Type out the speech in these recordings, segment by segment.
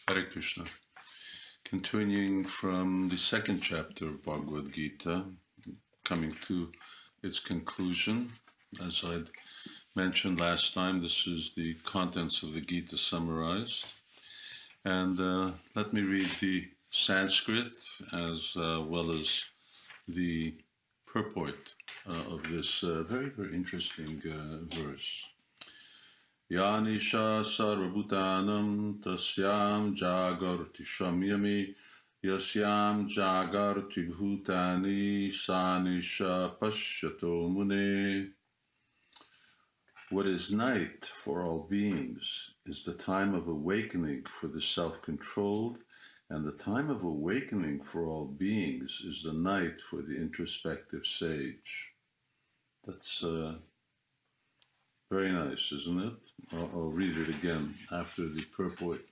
Hare Krishna. Continuing from the second chapter of Bhagavad Gita, coming to its conclusion. As I'd mentioned last time, this is the contents of the Gita summarized. And let me read the Sanskrit as well as the purport of this very, very interesting verse. Yanisha sarvabhutanam tasyam jagarti shamyami yasyam jagarti bhutani sanisha pashyato mune. What is night for all beings is the time of awakening for the self-controlled, and the time of awakening for all beings is the night for the introspective sage. That's very nice, isn't it? I'll read it again after the purport.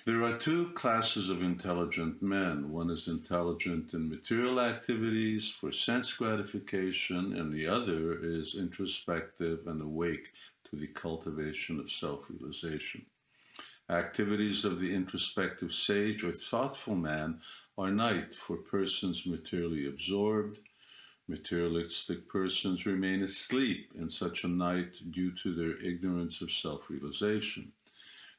There are two classes of intelligent men. One is intelligent in material activities for sense gratification, and the other is introspective and awake to the cultivation of self-realization. Activities of the introspective sage or thoughtful man are night for persons materially absorbed. Materialistic persons remain asleep in such a night due to their ignorance of self-realization.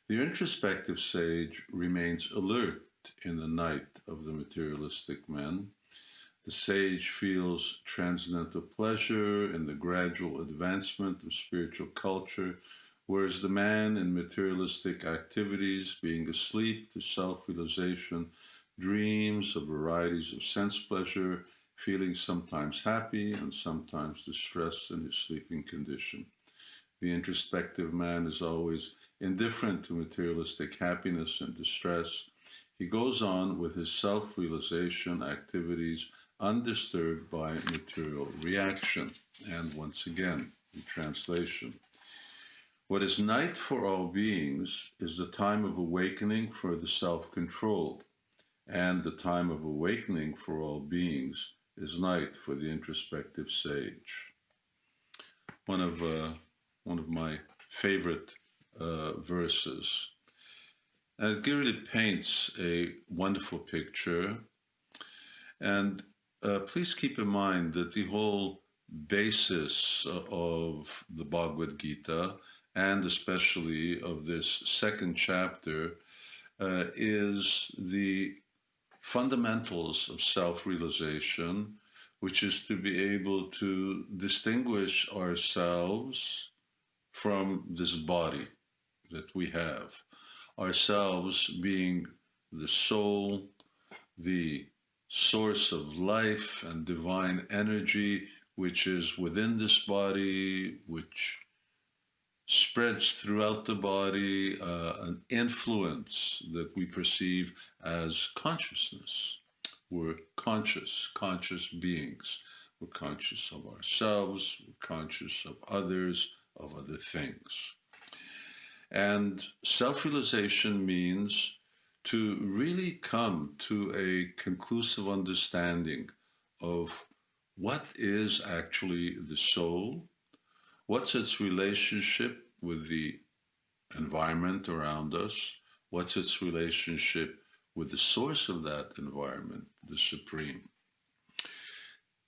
The introspective sage remains alert in the night of the materialistic man. The sage feels transcendental pleasure in the gradual advancement of spiritual culture, whereas the man in materialistic activities, being asleep to self-realization, dreams of varieties of sense pleasure, feeling sometimes happy and sometimes distressed in his sleeping condition. The introspective man is always indifferent to materialistic happiness and distress. He goes on with his self-realization activities undisturbed by material reaction. And once again, the translation. What is night for all beings is the time of awakening for the self-controlled, and the time of awakening for all beings is night for the introspective sage. One of my favorite verses, and it really paints a wonderful picture. And please keep in mind that the whole basis of the Bhagavad Gita, and especially of this second chapter, is the fundamentals of self-realization, which is to be able to distinguish ourselves from this body that we have, ourselves being the soul, the source of life and divine energy, which is within this body, which spreads throughout the body, an influence that we perceive as consciousness. We're conscious beings. We're conscious of ourselves, we're conscious of others, of other things. And self-realization means to really come to a conclusive understanding of what is actually the soul, what's its relationship with the environment around us, what's its relationship with the source of that environment, the Supreme.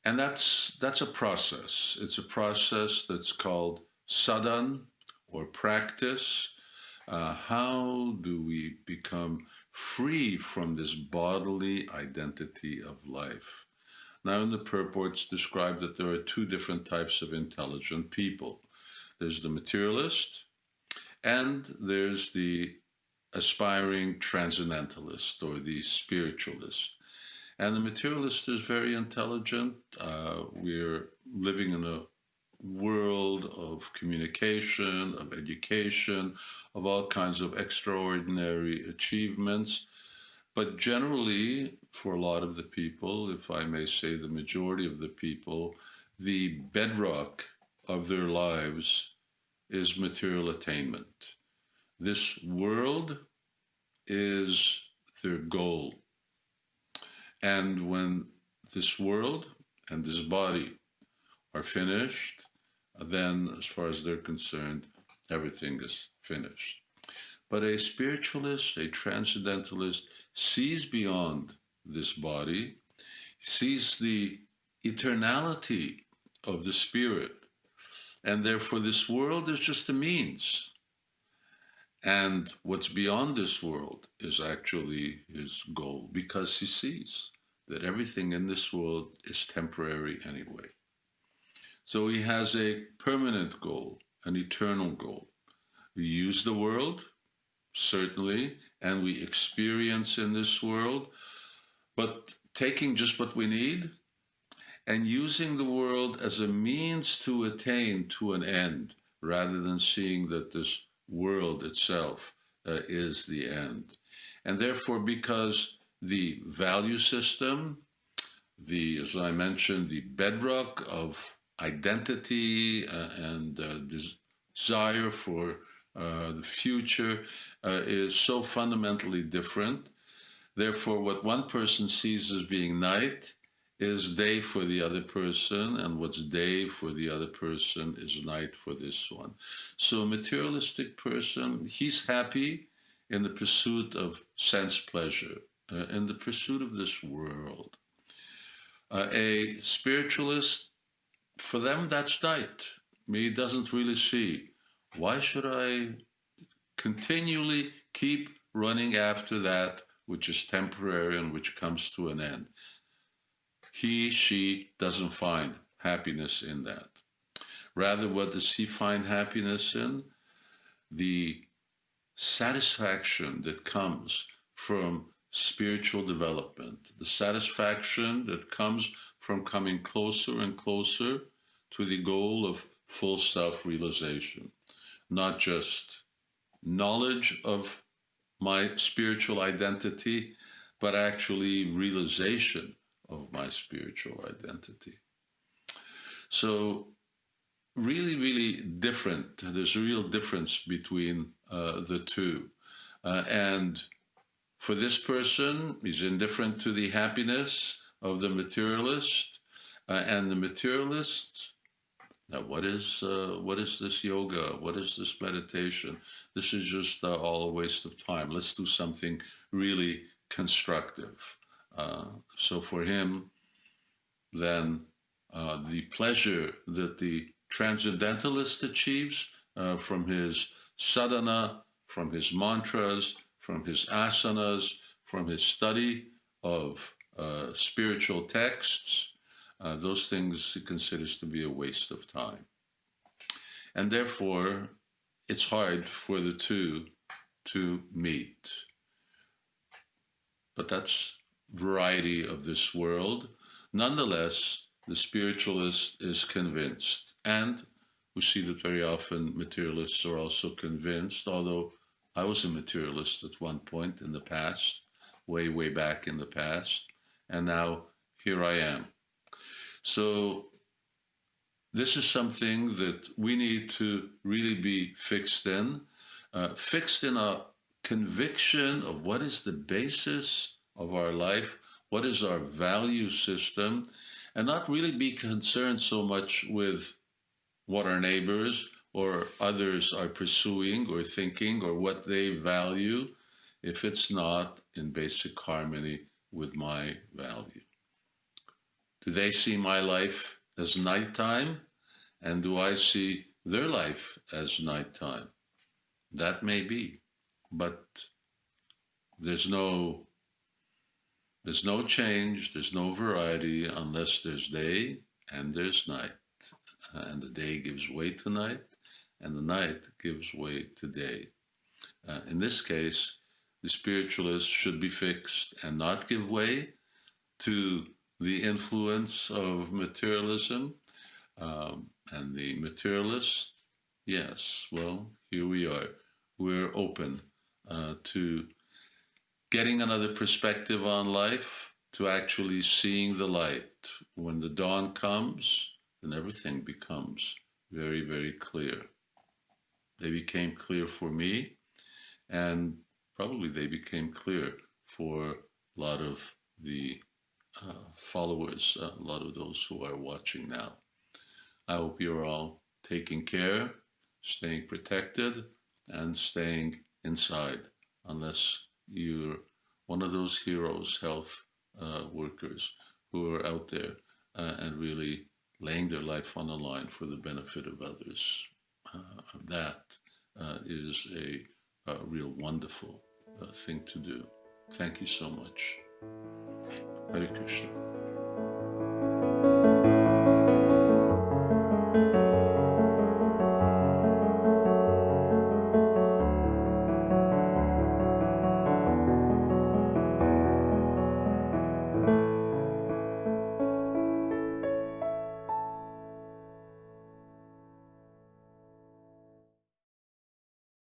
And that's a process. It's a process that's called sadhan, or practice. How do we become free from this bodily identity of life? Now, in the purports described that there are two different types of intelligent people. There's the materialist, and there's the aspiring transcendentalist, or the spiritualist. And the materialist is very intelligent. We're living in a world of communication, of education, of all kinds of extraordinary achievements. But generally, for a lot of the people, if I may say the majority of the people, the bedrock of their lives is material attainment. This world is their goal. And when this world and this body are finished, then as far as they're concerned, everything is finished. But a spiritualist, a transcendentalist, sees beyond this body, sees the eternality of the spirit, and therefore this world is just a means. And what's beyond this world is actually his goal, because he sees that everything in this world is temporary anyway. So he has a permanent goal, an eternal goal. We use the world, certainly, and we experience in this world, but taking just what we need and using the world as a means to attain to an end, rather than seeing that this world itself is the end. And therefore, because the value system, as I mentioned, the bedrock of identity and desire for the future is so fundamentally different. Therefore, what one person sees as being night is day for the other person, and what's day for the other person is night for this one. So a materialistic person, he's happy in the pursuit of sense pleasure, in the pursuit of this world. A spiritualist, for them, that's night. He doesn't really see, why should I continually keep running after that which is temporary and which comes to an end? He, she doesn't find happiness in that. Rather, what does he find happiness in? The satisfaction that comes from spiritual development, the satisfaction that comes from coming closer and closer to the goal of full self-realization. Not just knowledge of my spiritual identity, but actually realization of my spiritual identity. So really, really different. There's a real difference between the two. And for this person, he's indifferent to the happiness of the materialist. And the materialist, now what is this yoga? What is this meditation? This is just all a waste of time. Let's do something really constructive. So for him, then the pleasure that the transcendentalist achieves from his sadhana, from his mantras, from his asanas, from his study of spiritual texts, those things he considers to be a waste of time. And therefore, it's hard for the two to meet. But that's variety of this world. Nonetheless, the spiritualist is convinced, and we see that very often materialists are also convinced, although I was a materialist at one point in the past, way, way back in the past, and now here I am. So this is something that we need to really be fixed in a conviction of what is the basis of our life, what is our value system, and not really be concerned so much with what our neighbors or others are pursuing or thinking or what they value, if it's not in basic harmony with my value. Do they see my life as nighttime? And do I see their life as nighttime? That may be, but there's no change, there's no variety unless there's day and there's night. And the day gives way to night, and the night gives way to day. In this case, the spiritualist should be fixed and not give way to the influence of materialism. And the materialist, yes, well, here we are. We're open to getting another perspective on life, to actually seeing the light. When the dawn comes, then everything becomes very, very clear. They became clear for me, and probably they became clear for a lot of the followers, a lot of those who are watching now. I hope you're all taking care, staying protected, and staying inside, unless you're one of those heroes, health workers who are out there and really laying their life on the line for the benefit of others. That is a real wonderful thing to do. Thank you so much. Hare Krishna.